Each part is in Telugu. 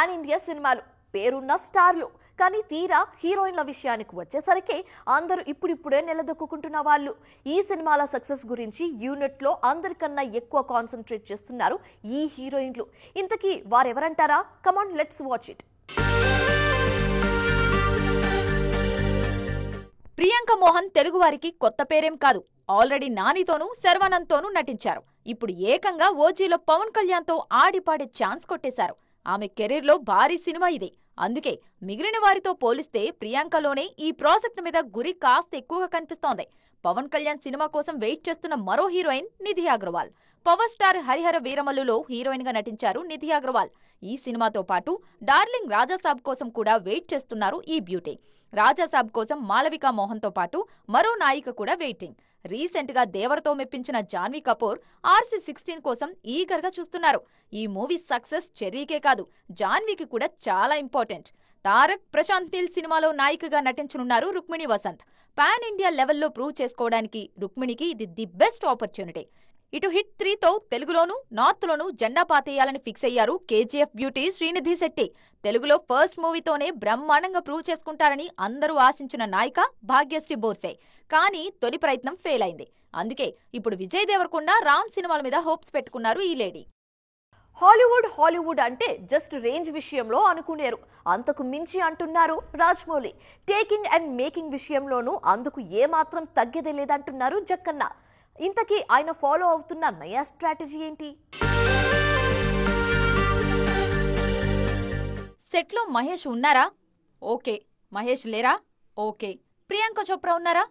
పాన్ ఇండియా సినిమాలు, పేరున్న స్టార్లు. కానీ తీరా హీరోయిన్ల విషయానికి వచ్చేసరికి అందరూ ఇప్పుడిప్పుడే నిలదొక్కుంటున్న వాళ్ళు. ఈ సినిమాల సక్సెస్ గురించి యూనిట్ లో అందరికన్నా ఎక్కువ కాన్సన్ట్రేట్ చేస్తున్నారు ఈ హీరోయిన్లు. ఇంతకీ వారెవరంటారా? Come on, let's watch it. Priyanka Mohan Telugu వారికి కొత్త పేరేం కాదు. ఆల్రెడీ నానితోనూ శర్వానంద్తోనూ నటించారు. ఇప్పుడు ఏకంగా ఓజీలో పవన్ కళ్యాణ్తో ఆడిపాడే ఛాన్స్ కొట్టేశారు. ఆమె కెరీర్లో భారీ సినిమా ఇది. అందుకే మిగిలిన వారితో పోలిస్తే ప్రియాంకలోనే ఈ ప్రాజెక్ట్ మీద గురి కాస్త ఎక్కువగా కనిపిస్తోంది. పవన్ కళ్యాణ్ సినిమా కోసం వెయిట్ చేస్తున్న మరో heroine Nidhi Agarwal. Power star Harihara వీరమల్లులో హీరోయిన్ గా నటించారు నిధి అగర్వాల్. ఈ సినిమాతో పాటు డార్లింగ్ రాజాసాబ్ కోసం కూడా వెయిట్ చేస్తున్నారు ఈ బ్యూటీ. రాజాసాబ్ కోసం మాళవికా మోహన్ తో పాటు మరో నాయిక కూడా వెయిటింగ్. రీసెంట్ గా దేవరతో మెప్పించిన జాన్వీ కపూర్ RC-16 కోసం ఈగర్ గా చూస్తున్నారు. ఈ మూవీ సక్సెస్ చెర్రీకే కాదు, జాన్వీకి కూడా చాలా ఇంపార్టెంట్. తారక్ ప్రశాంత్ నీల్ సినిమాలో నాయికగా నటించనున్నారు రుక్మిణి వసంత్. పాన్ ఇండియా లెవెల్లో ప్రూవ్ చేసుకోవడానికి రుక్మిణికి ఇది ది బెస్ట్ ఆపర్చునిటీ. ఇటు హిట్ 3తో తెలుగులోనూ నార్త్ లోనూ జెండా పాతేయాలని ఫిక్స్ అయ్యారు KGF బ్యూటీ శ్రీనిధి శెట్టి. తెలుగులో ఫస్ట్ మూవీతోనే బ్రహ్మాండంగా ప్రూవ్ చేసుకుంటారని అందరూ ఆశించిన నాయిక భాగ్యశ్రీ బోర్సే. కానీ తొలి ప్రయత్నం ఫెయిల్ అయింది. అందుకే ఇప్పుడు విజయ్ దేవరకొండ, రామ్ సినిమాల మీద హోప్స్ పెట్టుకున్నారు ఈ లేడీ. హాలీవుడ్ అంటే జస్ట్ రేంజ్ విషయంలో అనుకునేరు, అంతకు మించి అంటున్నారు రాజమౌళి. టేకింగ్ అండ్ మేకింగ్ విషయంలోనూ అందుకు ఏమాత్రం తగ్గేదే లేదంటున్నారు జక్కన్న. ఇంతకీ ఆయన ఫాలో అవుతున్న నయా స్ట్రాటజీ ఏంటి? సెట్లో మహేష్ ఉన్నారా? ఓకే. మహేష్ లేరా? ఓకే. ప్రియాంక చోప్రా ఉన్నారా?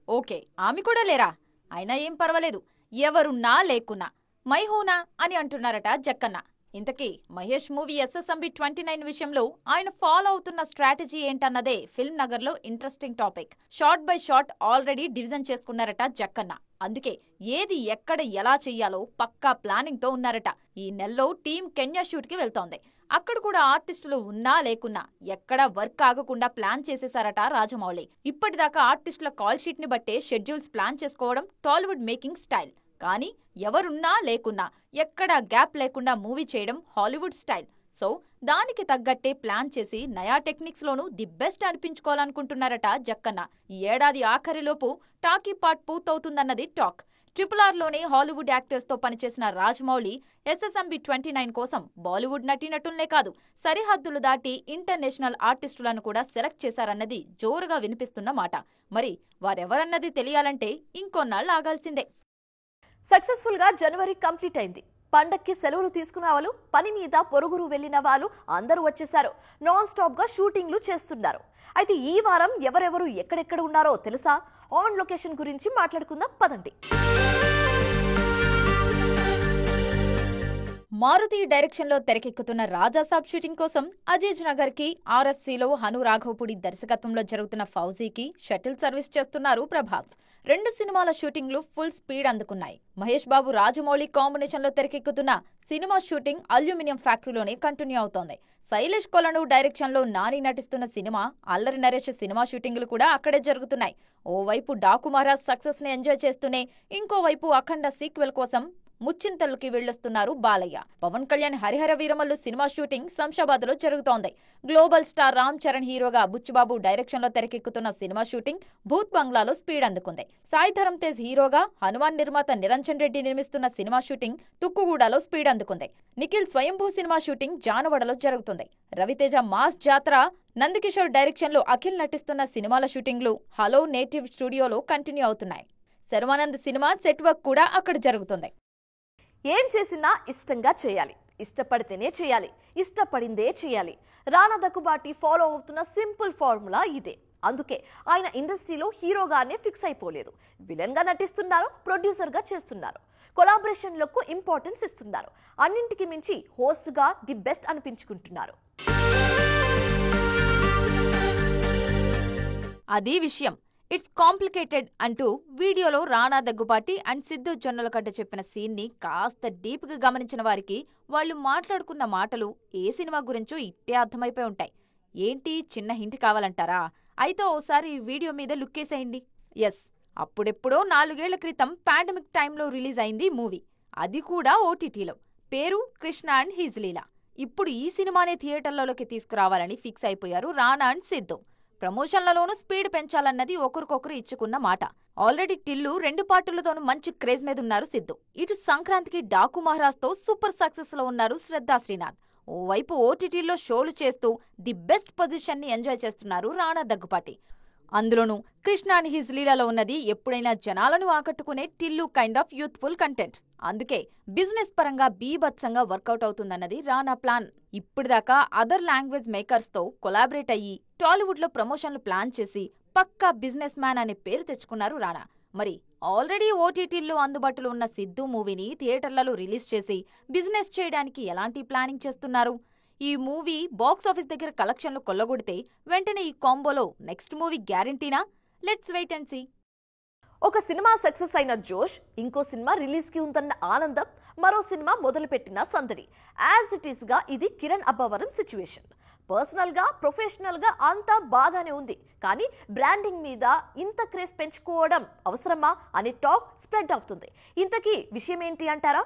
ఓకే. ఆమె కూడా లేరా? అయినా ఏం పర్వాలేదు, ఎవరున్నా లేకున్నా మైహూనా అని అంటున్నారట జక్కన్న. ఇంతకీ మహేష్ మూవీ SSMB 29 విషయంలో ఆయన ఫాలో అవుతున్న స్ట్రాటజీ ఏంటన్నదే ఫిల్మ్ నగర్ లో interesting topic. Short by short already division చేసుకున్నారట జక్కన్న. అందుకే ఏది ఎక్కడ ఎలా చెయ్యాలో పక్కా ప్లానింగ్ తో ఉన్నారట. ఈ నెలలో టీం కెన్యా షూట్ కి వెళ్తోంది. అక్కడ కూడా ఆర్టిస్టులు ఉన్నా లేకున్నా ఎక్కడా వర్క్ ఆగకుండా ప్లాన్ చేసేశారట రాజమౌళి. ఇప్పటిదాకా ఆర్టిస్టుల కాల్ షీట్ ని బట్టే షెడ్యూల్స్ ప్లాన్ చేసుకోవడం టాలీవుడ్ మేకింగ్ స్టైల్. కానీ ఎవరున్నా లేకున్నా ఎక్కడా గ్యాప్ లేకుండా మూవీ చేయడం హాలీవుడ్ స్టైల్. సో దానికి తగ్గట్టే ప్లాన్ చేసి నయా టెక్నిక్స్ లోనూ ది బెస్ట్ అనిపించుకోవాలనుకుంటున్నారట జక్కన్న. ఈ ఏడాది ఆఖరిలోపు టాకీ పార్ట్ పూర్తవుతుందన్నది టాక్. RRR లోనే హాలీవుడ్ యాక్టర్స్ తో పనిచేసిన రాజమౌళి SSMB 29 కోసం బాలీవుడ్ నటీనటుల్నే కాదు, సరిహద్దులు దాటి ఇంటర్నేషనల్ ఆర్టిస్టులను కూడా సెలెక్ట్ చేశారన్నది జోరుగా వినిపిస్తున్న మాట. మరి వారెవరన్నది తెలియాలంటే ఇంకొన్నాళ్ళు ఆగాల్సిందే. సక్సెస్ఫుల్ గా జనవరి కంప్లీట్ అయింది. పండక్కి సెలవులు తీసుకున్న వాళ్ళు, పని మీద పొరుగురు వెళ్లిన వాళ్ళు అందరూ వచ్చేశారు. నాన్ స్టాప్ గా షూటింగ్లు చేస్తున్నారు. అయితే ఈ వారం ఎవరెవరు ఎక్కడెక్కడ ఉన్నారో తెలుసా? ఆన్ లొకేషన్ గురించి మాట్లాడుకుందాం పదండి. మారుతి డైరెక్షన్ లో తెరకెక్కుతున్న రాజాసాబ్ షూటింగ్ కోసం అజీజ్ నగర్ కి RFCలో హను రాఘవపూడి దర్శకత్వంలో జరుగుతున్న ఫౌజీకి షటిల్ సర్వీస్ చేస్తున్నారు ప్రభాస్. 2 సినిమాల షూటింగ్లు full speed అందుకున్నాయి. Mahesh Babu Rajamouli combination లో తెరకెక్కుతున్న సినిమా షూటింగ్ అల్యూమినియం ఫ్యాక్టరీలోనే కంటిన్యూ అవుతోంది. శైలేష్ కొలను డైరెక్షన్ లో నాని నటిస్తున్న సినిమా అల్లరి నరేష్ సినిమా షూటింగ్లు కూడా అక్కడే జరుగుతున్నాయి. ఓవైపు డాకు మహారాజ్ సక్సెస్ ని ఎంజాయ్ చేస్తూనే ఇంకోవైపు అఖండ సీక్వెల్ కోసం ముచ్చింతలకి వెళ్లొస్తున్నారు బాలయ్య. పవన్ కళ్యాణ్ హరిహర వీరమల్లు సినిమా షూటింగ్ శంషాబాద్ లో జరుగుతోంది. గ్లోబల్ స్టార్ రామ్ చరణ్ హీరోగా బుచ్చిబాబు డైరెక్షన్ లో తెరకెక్కుతున్న సినిమా షూటింగ్ భూత్ బంగ్లాలో స్పీడ్ అందుకుంది. సాయి ధరమ్ తేజ్ హీరోగా హనుమాన్ నిర్మాత నిరంజన్ రెడ్డి నిర్మిస్తున్న సినిమా షూటింగ్ తుక్కుగూడలో స్పీడ్ అందుకుంది. నిఖిల్ స్వయంభూ సినిమా షూటింగ్ జానవడలో జరుగుతుంది. రవితేజ మాస్ జాతర, నందకిషోర్ డైరెక్షన్ లో అఖిల్ నటిస్తున్న సినిమాల షూటింగ్లు హలో నేటివ్ స్టూడియోలో కంటిన్యూ అవుతున్నాయి. శర్వానంద్ సినిమా సెట్ వర్క్ కూడా అక్కడ జరుగుతుంది. ఏం చేసినా ఇష్టంగా చేయాలి, ఇష్టపడితేనే చేయాలి, ఇష్టపడిందే చేయాలి. రానా దగ్గుబాటి ఫాలో అవుతున్న సింపుల్ ఫార్ములా ఇదే. అందుకే ఆయన ఇండస్ట్రీలో హీరోగానే ఫిక్స్ అయిపోలేదు. విలన్ గా నటిస్తున్నారు, ప్రొడ్యూసర్ గా చేస్తున్నారు, కొలాబరేషన్లకు ఇంపార్టెన్స్ ఇస్తున్నారు. అన్నింటికి మించి హోస్ట్ గా ది బెస్ట్ అనిపించుకుంటున్నారు. అది విషయం. ఇట్స్ కాంప్లికేటెడ్ అంటూ వీడియోలో రానా దగ్గుబాటి అండ్ సిద్ధు జొన్నలగడ్డ చెప్పిన సీన్ ని కాస్త డీప్ గా గమనించిన వారికి వాళ్ళు మాట్లాడుకున్న మాటలు ఏ సినిమా గురించో ఇట్టే అర్థమైపోయి ఉంటాయి. ఏంటి చిన్న హింట్ కావాలంటారా? అయితే ఓసారి ఈ వీడియో మీద లుక్కేసేయండి. ఎస్, అప్పుడెప్పుడో 4 ఏళ్ల క్రితం పాండమిక్ టైంలో రిలీజ్ అయింది మూవీ. అది కూడా OTTలో. పేరు కృష్ణ అండ్ హిజ్ లీలా. ఇప్పుడు ఈ సినిమానే థియేటర్లలోకి తీసుకురావాలని ఫిక్స్ అయిపోయారు రానా అండ్ సిద్ధు. ప్రమోషన్లలోనూ స్పీడ్ పెంచాలన్నది ఒకరికొకరు ఇచ్చుకున్న మాట. ఆల్రెడీ టిల్లు 2 పార్టులతోనూ మంచి క్రేజ్ మీద ఉన్నారు సిద్ధు. ఇటు సంక్రాంతికి డాకు మహారాజ్తో సూపర్ సక్సెస్ లో ఉన్నారు శ్రద్ధా శ్రీనాథ్. ఓవైపు ఓటీటీలో షోలు చేస్తూ ది బెస్ట్ పొజిషన్ ని ఎంజాయ్ చేస్తున్నారు రానా దగ్గుపాటి. అందులోనూ కృష్ణ అండ్ హిజ్ లీలాలో ఉన్నది ఎప్పుడైనా జనాలను ఆకట్టుకునే Tillu kind of youthful content. అందుకే బిజినెస్ పరంగా బీభత్సంగా వర్కౌట్ అవుతుందన్నది రానా ప్లాన్. ఇప్పటిదాకా అదర్ లాంగ్వేజ్ మేకర్స్ తో కొలాబరేట్ అయ్యి టాలీవుడ్ లో ప్రమోషన్లు ప్లాన్ చేసి పక్కా బిజినెస్ మ్యాన్ అనే పేరు తెచ్చుకున్నారు రానా. మరి ఆల్రెడీ ఓటీటీల్లో అందుబాటులో ఉన్న సిద్ధు మూవీని థియేటర్లలో రిలీజ్ చేసి బిజినెస్ చేయడానికి ఎలాంటి ప్లానింగ్ చేస్తున్నారు? ఈ మూవీ బాక్సాఫీస్ దగ్గర కలెక్షన్లు కొల్లగొడితే వెంటనే ఈ కాంబోలో నెక్స్ట్ మూవీ గ్యారంటీనా? Let's wait and see. ఒక సినిమా సక్సెస్ అయిన జోష్, ఇంకో సినిమా రిలీజ్ కి ఉందన్న ఆనందం, మరో సినిమా మొదలుపెట్టిన సందడి. యాజ్ ఇట్ ఈస్ గా ఇది కిరణ్ అబ్బవరం సిచ్యువేషన్. పర్సనల్ గా ప్రొఫెషనల్ గా అంతా బాగానే ఉంది, కానీ బ్రాండింగ్ మీద ఇంత క్రేజ్ పెంచుకోవడం అవసరమా అనే టాక్ స్ప్రెడ్ అవుతుంది. ఇంతకీ విషయం ఏంటి అంటారా?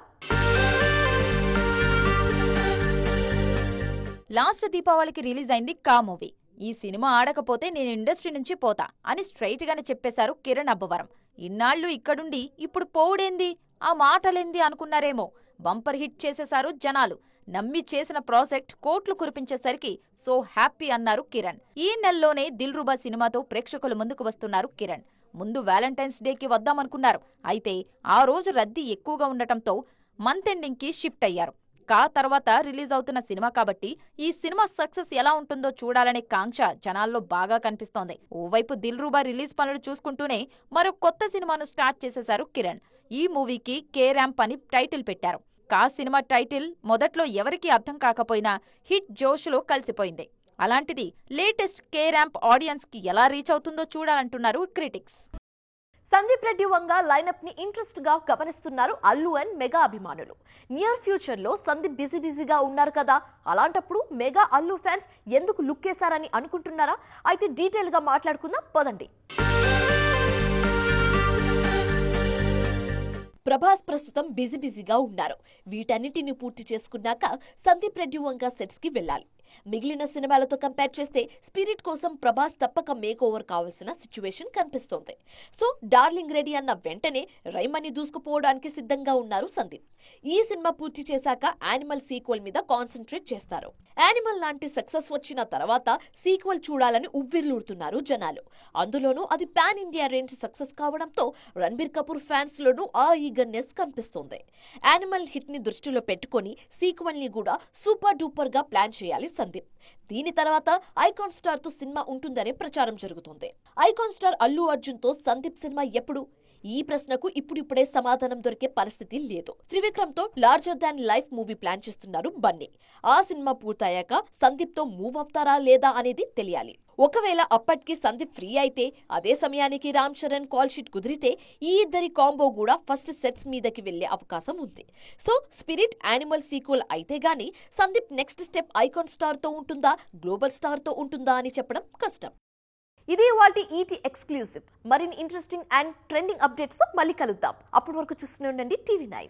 లాస్ట్ దీపావళికి రిలీజ్ అయింది కా మూవీ. ఈ సినిమా ఆడకపోతే నేను ఇండస్ట్రీ నుంచి పోతా అని స్ట్రైట్ గానే చెప్పేశారు కిరణ్ అబ్బవరం. ఇన్నాళ్లు ఇక్కడుండి ఇప్పుడు పోవుడేంది, ఆ మాటలేంది అనుకున్నారేమో. బంపర్ హిట్ చేసేశారు జనాలు. నమ్మి చేసిన ప్రాజెక్ట్ కోట్లు కురిపించేసరికి సో హ్యాపీ అన్నారు కిరణ్. ఈ నెలలోనే దిల్ రుబా సినిమాతో ప్రేక్షకుల ముందుకు వస్తున్నారు కిరణ్. ముందు వ్యాలంటైన్స్ డేకి వద్దామనుకున్నారు. అయితే ఆ రోజు రద్దీ ఎక్కువగా ఉండటంతో మంత్ ఎండింగ్ కి షిఫ్ట్ అయ్యారు. కా తర్వాత రిలీజ్ అవుతున్న సినిమా కాబట్టి ఈ సినిమా సక్సెస్ ఎలా ఉంటుందో చూడాలనే కాంక్ష జనాల్లో బాగా కనిపిస్తోంది. ఓవైపు దిల్ రూబా రిలీజ్ పనులు చూసుకుంటూనే మరో కొత్త సినిమాను స్టార్ట్ చేసేశారు కిరణ్. ఈ మూవీకి కే ర్యాంప్ అని టైటిల్ పెట్టారు. కా సినిమా టైటిల్ మొదట్లో ఎవరికీ అర్థం కాకపోయినా హిట్ జోష్లో కలిసిపోయింది. అలాంటిది లేటెస్ట్ కే ర్యాంప్ ఆడియన్స్ కి ఎలా రీచ్ అవుతుందో చూడాలంటున్నారు క్రిటిక్స్. సందీప్ రెడ్డి వంగ లైనప్ ని ఇంట్రెస్ట్ గా గమనిస్తున్నారు అల్లు అండ్ మెగా అభిమానులు. నియర్ ఫ్యూచర్ లో సందీప్ బిజీగా ఉన్నారు కదా, అలాంటప్పుడు మెగా అల్లు ఫ్యాన్స్ ఎందుకు లుక్కేశారని అనుకుంటున్నారా? అయితే డీటెయిల్ గా మాట్లాడుకుందాం పదండి. ప్రభాస్ ప్రస్తుతం బిజీగా ఉన్నారు. వీటన్నిటిని పూర్తి చేసుకున్నాక సందీప్ రెడ్డి వంగ సెట్స్ కి వెళ్లాలి. మిగిలిన సినిమాలతో కంపేర్ చేస్తే స్పిరిట్ కోసం ప్రభాస్ తప్పక మేక్ ఓవర్ కావాల్సిన సిచ్యువేషన్ కనిపిస్తోంది. సో డార్లింగ్ రెడీ అన్న వెంటనే రైమని దూసుకుపోవడానికి సిద్ధంగా ఉన్నారు సందీప్. ఈ సినిమా పూర్తి చేశాక యానిమల్ సీక్వెల్ మీద కాన్సన్ట్రేట్ చేస్తారు. యానిమల్ లాంటి సక్సెస్ వచ్చిన తర్వాత సీక్వెల్ చూడాలని ఉవ్విర్లూడుతున్నారు జనాలు. అందులోనూ అది పాన్ ఇండియా రేంజ్ సక్సెస్ కావడంతో రణబీర్ కపూర్ ఫ్యాన్స్ లోనూ ఆ ఈగర్నెస్ కనిపిస్తోంది. యానిమల్ హిట్ ని దృష్టిలో పెట్టుకుని సీక్వెల్ ని కూడా సూపర్ డూపర్ గా ప్లాన్ చేయాలి సందీప్. దీని తర్వాత ఐకాన్ స్టార్ తో సినిమా ఉంటుందనే ప్రచారం జరుగుతోంది. ఐకాన్ స్టార్ అల్లు అర్జున్ తో సందీప్ సినిమా ఎప్పుడు? ఈ ప్రశ్నకు ఇప్పుడిప్పుడే సమాధానం దొరికే పరిస్థితి లేదు. త్రివిక్రమ్ తో larger than life movie plan చేస్తున్నారు బన్నీ. ఆ సినిమా పూర్తయ్యాక సందీప్ తో మూవ్ అవుతారా లేదా అనేది తెలియాలి. ఒకవేళ అప్పటికి సందీప్ ఫ్రీ అయితే, అదే సమయానికి రామ్ చరణ్ కాల్ షీట్ కుదిరితే ఈ ఇద్దరి కాంబో కూడా ఫస్ట్ సెట్స్ మీదకి వెళ్లే అవకాశం ఉంది. సో స్పిరిట్ యానిమల్ సీక్వెల్ అయితే గానీ Sandeep next step icon star తో ఉంటుందా, గ్లోబల్ స్టార్ తో ఉంటుందా అని చెప్పడం కష్టం. ఇది వాటి ఈటీ ఎక్స్క్లూసివ్. మరిన్ని ఇంట్రెస్టింగ్ అండ్ ట్రెండింగ్ అప్డేట్స్ మళ్ళీ కలుద్దాం. అప్పటి వరకు చూస్తూనే ఉండండి టీవీ9.